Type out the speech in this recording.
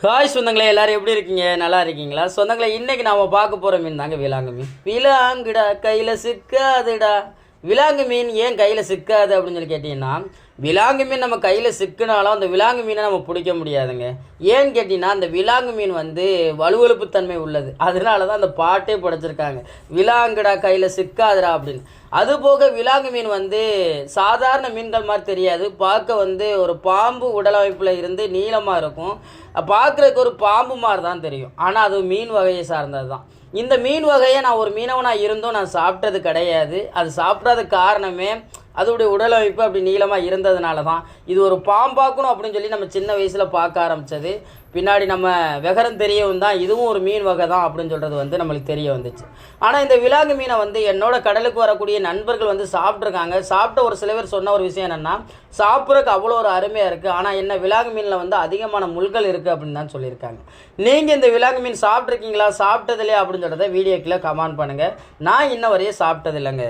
Hi சொந்தங்களே, எல்லாரும் எப்படி இருக்கீங்க? நல்லா இருக்கீங்களா சொந்தங்களே? இன்றைக்கி நாம் பார்க்க போகிற மீன் தாங்க விலாங்கு மீன். விலாங்குடா கையில் சிக்காதுடா. விலாங்கு மீன் ஏன் கையில் சிக்காது அப்படின்னு சொல்லி கேட்டிங்கன்னா, விலாங்கு மீன் நம்ம கையில் சிக்கினாலும் அந்த விலாங்கு மீனை நம்ம பிடிக்க முடியாதுங்க. ஏன்னு கேட்டிங்கன்னா, அந்த விலாங்கு மீன் வந்து வலுவழுப்புத்தன்மை உள்ளது. அதனால தான் அந்த பாட்டே படைச்சிருக்காங்க, விலாங்குடா கையில் சிக்காதுடா அப்படின்னு. அதுபோக விலாங்கு மீன் வந்து சாதாரண மீன்கள் மாதிரி தெரியாது. பார்க்க வந்து ஒரு பாம்பு உடலமைப்பில் இருந்து நீளமாக இருக்கும். பார்க்குறதுக்கு ஒரு பாம்பு மாதிரி தான் தெரியும். ஆனால் அது மீன் வகையை சார்ந்தது தான். இந்த மீன் வகையை நான் ஒரு மீனவனாக இருந்தும் நான் சாப்பிட்டது கிடையாது. அது சாப்பிடாத காரணமே அதோடைய உடலமைப்பு அப்படி நீளமாக இருந்ததுனால தான். இது ஒரு பாம்பாக்கணும் அப்படின்னு சொல்லி நம்ம சின்ன வயசில் பார்க்க ஆரம்பித்தது. பின்னாடி நம்ம விவரம் தெரியவும் தான் இதுவும் ஒரு மீன் வகை தான் அப்படின்னு சொல்கிறது வந்து நம்மளுக்கு தெரிய வந்துச்சு. ஆனால் இந்த விலாங்கு மீனை வந்து என்னோட கடலுக்கு வரக்கூடிய நண்பர்கள் வந்து சாப்பிட்ருக்காங்க. சாப்பிட்ட ஒரு சில பேர் சொன்ன ஒரு விஷயம் என்னென்னா, சாப்பிட்றதுக்கு அவ்வளோ ஒரு அருமையாக இருக்குது, ஆனால் என்ன விலாங்கு மீனில் வந்து அதிகமான முள்கள் இருக்குது அப்படின்னு தான் சொல்லியிருக்காங்க. நீங்கள் இந்த விலாங்கு மீன் சாப்பிட்ருக்கீங்களா, சாப்பிட்டதில்லையா அப்படின்னு சொல்கிறத வீடியோக்கில் கமெண்ட் பண்ணுங்கள். நான் இன்ன வரையும் சாப்பிட்டதில்லைங்க.